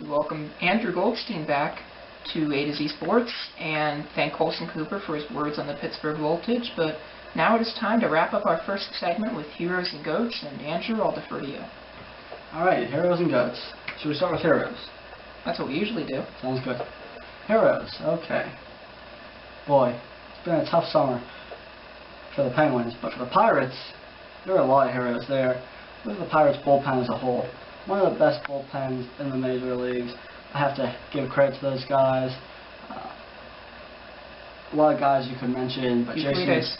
We welcome Andrew Goldstein back to A to Z Sports and thank Colson Cooper for his words on the Pittsburgh Voltage. But now it is time to wrap up our first segment with Heroes and Goats, and Andrew, I'll defer to you. Alright, Heroes and Goats. Should we start with Heroes? That's what we usually do. Sounds good. Heroes, okay. Boy, it's been a tough summer for the Penguins, but for the Pirates, there are a lot of heroes there. Look at the Pirates bullpen as a whole. One of the best bullpens in the major leagues. I have to give credit to those guys. A lot of guys you could mention, but Euclides,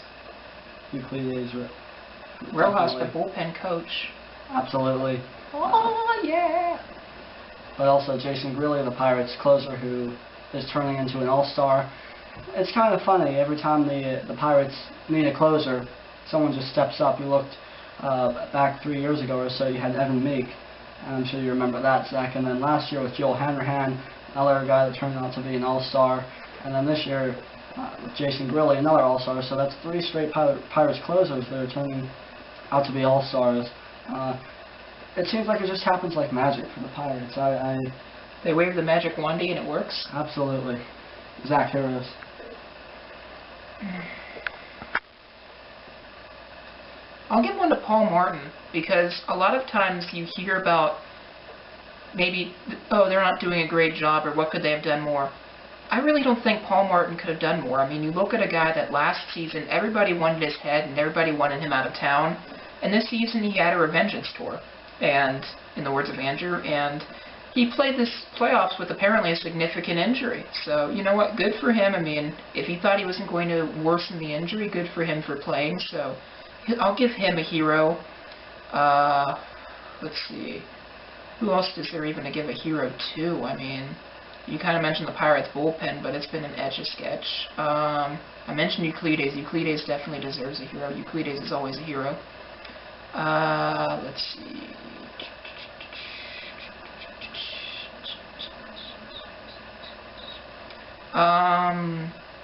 Rojas, the bullpen coach. Absolutely. Oh, yeah! But also Jason Grilli, the Pirates closer, who is turning into an all-star. It's kind of funny, every time the Pirates need a closer, someone just steps up. You looked back 3 years ago or so, you had Evan Meek, and I'm sure you remember that, Zach. And then last year with Joel Hanrahan, another guy that turned out to be an all-star. And then this year with Jason Grilli, another all-star. So that's 3 straight Pirates closers that are turning out to be all-stars. It seems like it just happens like magic for the Pirates. They wave the magic wandy and it works? Absolutely. Zach, heroes. I'll give one to Paul Martin, because a lot of times you hear about maybe, oh, they're not doing a great job, or what could they have done more. I really don't think Paul Martin could have done more. I mean, you look at a guy that last season everybody wanted his head and everybody wanted him out of town, and this season he had a revengeance tour, and in the words of Andrew, and he played this playoffs with apparently a significant injury. So, you know what, good for him. I mean, if he thought he wasn't going to worsen the injury, good for him for playing. So I'll give him a hero. Let's see. Who else is there even to give a hero to? I mean, you kind of mentioned the Pirates bullpen, but it's been an etch-a-sketch. I mentioned Euclides. Euclides definitely deserves a hero. Euclides is always a hero. Let's see.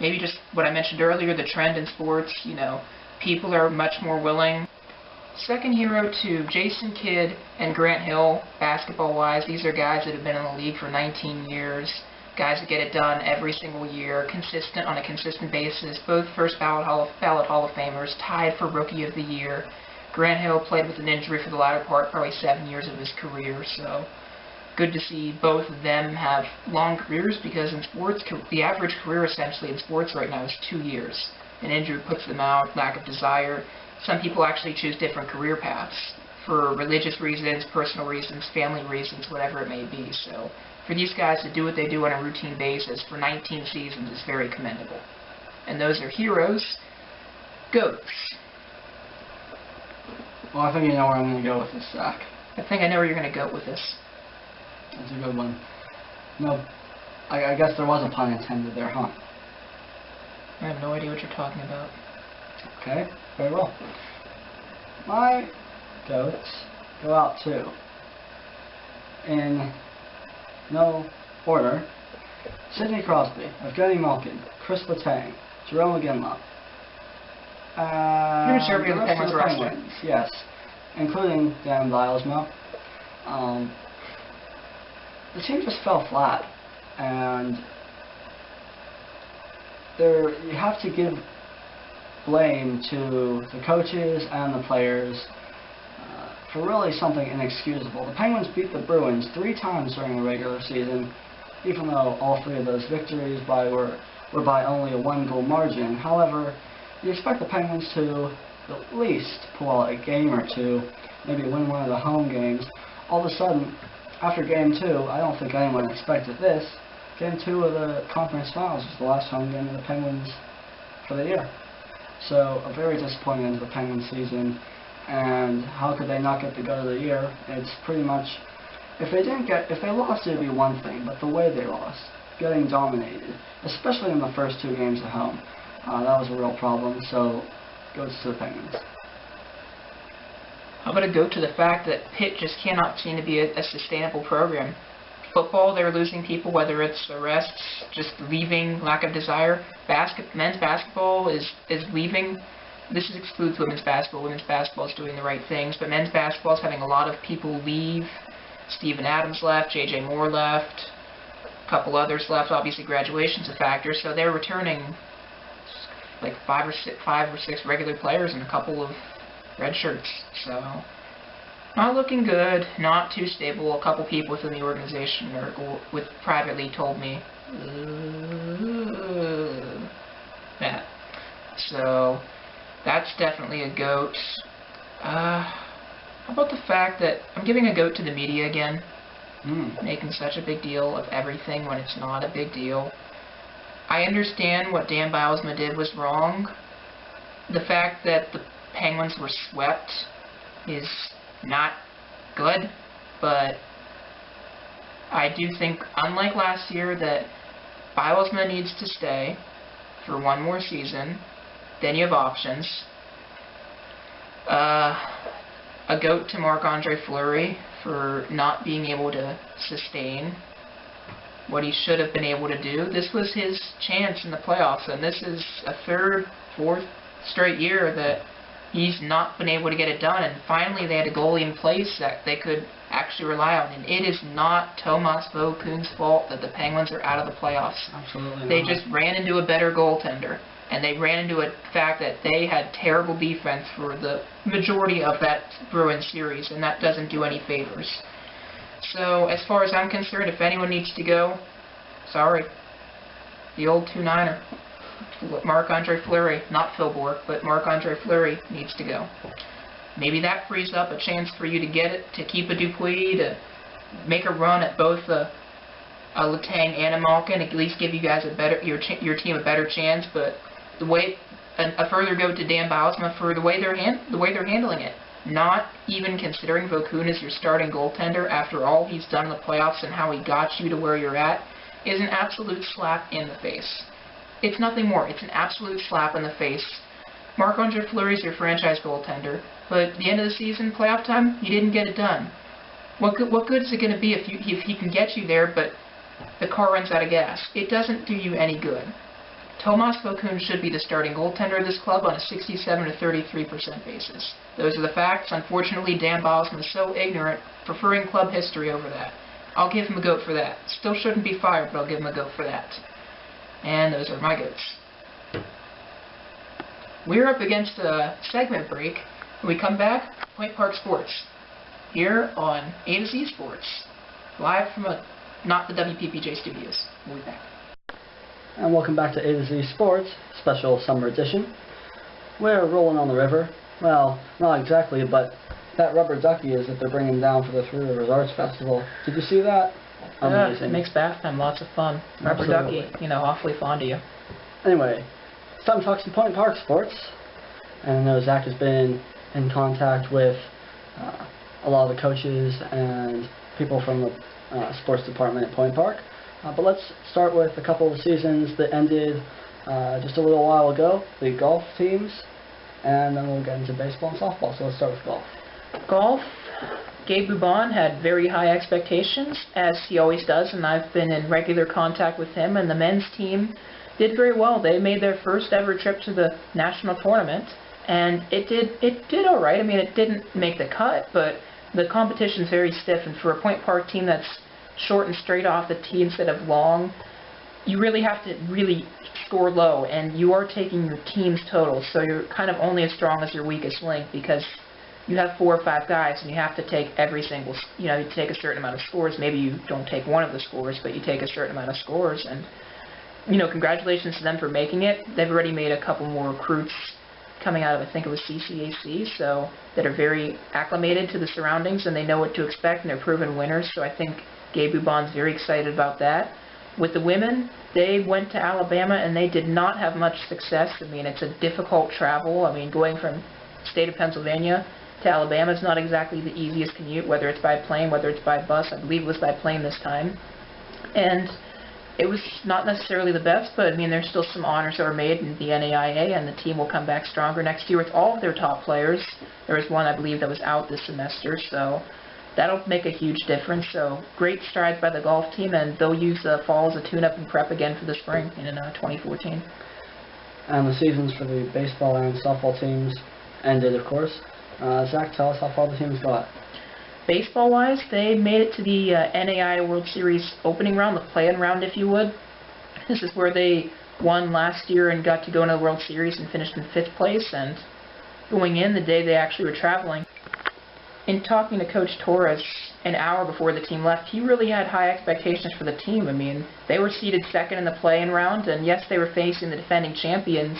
Maybe just what I mentioned earlier, the trend in sports, you know, people are much more willing. Second hero to Jason Kidd and Grant Hill, basketball-wise. These are guys that have been in the league for 19 years, guys that get it done every single year, consistent on a consistent basis, both first ballot Hall of Famers, tied for Rookie of the Year. Grant Hill played with an injury for the latter part, probably 7 years of his career, so good to see both of them have long careers, because in sports, the average career essentially in sports right now is 2 years. An injury puts them out, lack of desire. Some people actually choose different career paths for religious reasons, personal reasons, family reasons, whatever it may be. So for these guys to do what they do on a routine basis for 19 seasons is very commendable. And those are heroes. Goats. Well, I think you know where I'm going to go with this, Zach. I think I know where you're going to go with this. That's a good one. No, I guess there was a pun intended there, huh? I have no idea what you're talking about. Okay, very well. My goats go out to, in no order, Sidney Crosby, Evgeny Malkin, Chris Letang, Jerome McGinley. You're serving the Penguins roster. Yes, including Dan Bilesma. The team just fell flat, and you have to give blame to the coaches and the players for really something inexcusable. The Penguins beat the Bruins 3 times during the regular season, even though all 3 of those victories were by only a 1-goal margin. However, you expect the Penguins to at least pull out a game or 2, maybe win one of the home games. All of a sudden, after Game 2, I don't think anyone expected this. Game 2 of the conference finals was the last home game of the Penguins for the year. So a very disappointing end to the Penguins season. And how could they not get the goat of the year? It's pretty much, if they lost, it would be one thing, but the way they lost, getting dominated, especially in the first 2 games at home, that was a real problem. So goes to the Penguins. I'm going to go to the fact that Pitt just cannot seem to be a sustainable program. Football, they're losing people, whether it's arrests, just leaving, lack of desire. Men's basketball is leaving. This excludes women's basketball. Women's basketball is doing the right things, but men's basketball is having a lot of people leave. Steven Adams left, J.J. Moore left, a couple others left. Obviously, graduation's a factor, so they're returning like five or six regular players and a couple of red shirts. So not looking good, not too stable. A couple people within the organization privately told me that. So that's definitely a goat. How about the fact that I'm giving a goat to the media again, making such a big deal of everything when it's not a big deal. I understand what Dan Bylsma did was wrong. The fact that the Penguins were swept is not good, but I do think, unlike last year, that Bylsma needs to stay for one more season. Then you have options. A goat to Marc-Andre Fleury for not being able to sustain what he should have been able to do. This was his chance in the playoffs, and this is a third, fourth straight year that he's not been able to get it done, and finally they had a goalie in place that they could actually rely on, and it is not Tomas Vokun's fault that the Penguins are out of the playoffs. Absolutely They not. just ran into a better goaltender, and they ran into a fact that they had terrible defense for the majority of that Bruins series, and that doesn't do any favors. So, as far as I'm concerned, if anyone needs to go, sorry. The old 2-9er. Marc-Andre Fleury. Not Phil Bourque, but Marc-Andre Fleury needs to go. Maybe that frees up a chance for you to get it, to keep a Dupuis, to make a run at both a Letang and a Malkin, at least give you guys your team a better chance. But a further go to Dan Bylsma for the way they're handling it. Not even considering Vokun as your starting goaltender after all he's done in the playoffs and how he got you to where you're at is an absolute slap in the face. It's nothing more. It's an absolute slap in the face. Marc-Andre Fleury is your franchise goaltender, but at the end of the season, playoff time, you didn't get it done. What good is it going to be if he can get you there, but the car runs out of gas? It doesn't do you any good. Tomas Vokunn should be the starting goaltender of this club on a 67 to 33% basis. Those are the facts. Unfortunately, Dan Bylsma is so ignorant, preferring club history over that. I'll give him a goat for that. Still shouldn't be fired, but I'll give him a goat for that. And those are my goats. We're up against a segment break. When we come back, Point Park Sports, here on A to Z Sports, live from not the WPPJ studios. We'll be back. And welcome back to A to Z Sports, special summer edition. We're rolling on the river. Well, not exactly, but that rubber ducky is that they're bringing down for the Three Rivers Arts Festival. Did you see that? Yeah, it makes bath time lots of fun. Rubber ducky, awfully fond of you. Anyway, it's time to talk some Point Park Sports. And I know Zach has been in contact with a lot of the coaches and people from the sports department at Point Park. But let's start with a couple of seasons that ended just a little while ago, the golf teams, and then we'll get into baseball and softball. So let's start with golf. Golf, Gabe Boubon had very high expectations, as he always does, and I've been in regular contact with him, and the men's team did very well. They made their first ever trip to the national tournament, and it did all right. I mean, it didn't make the cut, but the competition's very stiff, and for a Point Park team that's short and straight off the tee instead of long, you really have to score low, and you are taking your team's total, so you're kind of only as strong as your weakest link, because you have 4 or 5 guys, and you have to take every single, you take a certain amount of scores. Maybe you don't take one of the scores, but you take a certain amount of scores, and, congratulations to them for making it. They've already made a couple more recruits coming out of, I think it was CCAC, so that are very acclimated to the surroundings, and they know what to expect, and they're proven winners, so I think Gabe Boubon's very excited about that. With the women, they went to Alabama, and they did not have much success. I mean, it's a difficult travel. I mean, going from the state of Pennsylvania to Alabama is not exactly the easiest commute, whether it's by plane, whether it's by bus. I believe it was by plane this time. And it was not necessarily the best, but, I mean, there's still some honors that were made in the NAIA, and the team will come back stronger next year with all of their top players. There was one, I believe, that was out this semester, so that'll make a huge difference. So great strides by the golf team, and they'll use the fall as a tune-up and prep again for the spring in 2014. And the seasons for the baseball and softball teams ended, of course. Zach, tell us how far the teams got. Baseball-wise, they made it to the NAI World Series opening round, the play-in round, if you would. This is where they won last year and got to go into the World Series and finished in 5th place, and going in the day they actually were traveling. In talking to Coach Torres an hour before the team left, he really had high expectations for the team. I mean, they were seeded 2nd in the play-in round, and yes, they were facing the defending champions,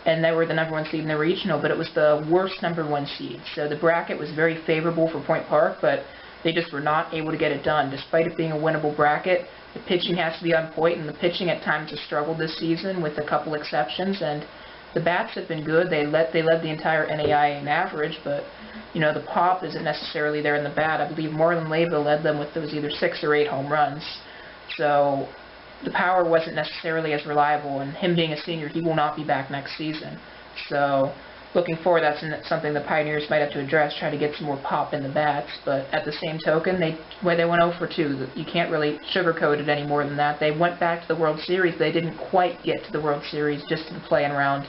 and they were the #1 seed in the regional, but it was the worst #1 seed. So the bracket was very favorable for Point Park, but they just were not able to get it done. Despite it being a winnable bracket, the pitching has to be on point, and the pitching at times has struggled this season with a couple exceptions, and the bats have been good. They led the entire NAIA in average, but you know, the pop isn't necessarily there in the bat. I believe Marlon Leyva led them with those either 6 or 8 home runs. So the power wasn't necessarily as reliable, and him being a senior, he will not be back next season. So looking forward, that's something the Pioneers might have to address, try to get some more pop in the bats. But at the same token, they went 0 for 2. You can't really sugarcoat it any more than that. They went back to the World Series. They didn't quite get to the World Series, just to the play-in round,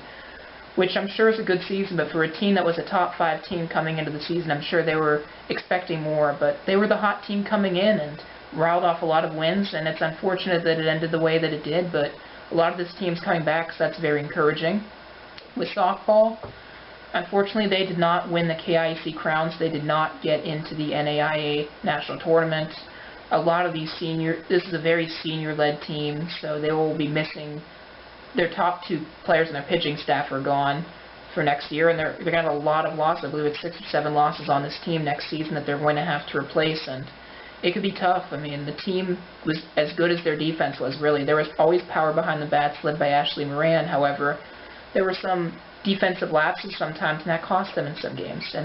which I'm sure is a good season, but for a team that was a top 5 team coming into the season, I'm sure they were expecting more. But they were the hot team coming in and riled off a lot of wins, and it's unfortunate that it ended the way that it did, but a lot of this team's coming back, so that's very encouraging. With softball, unfortunately they did not win the KIAC crowns. They did not get into the NAIA national tournament. A lot of these this is a very senior-led team, so they will be missing their top 2 players and their pitching staff are gone for next year, and they're going to have a lot of losses. I believe it's 6 or 7 losses on this team next season that they're going to have to replace, and it could be tough. I mean, the team was as good as their defense was, really. There was always power behind the bats, led by Ashley Moran. However, there were some defensive lapses sometimes, and that cost them in some games. And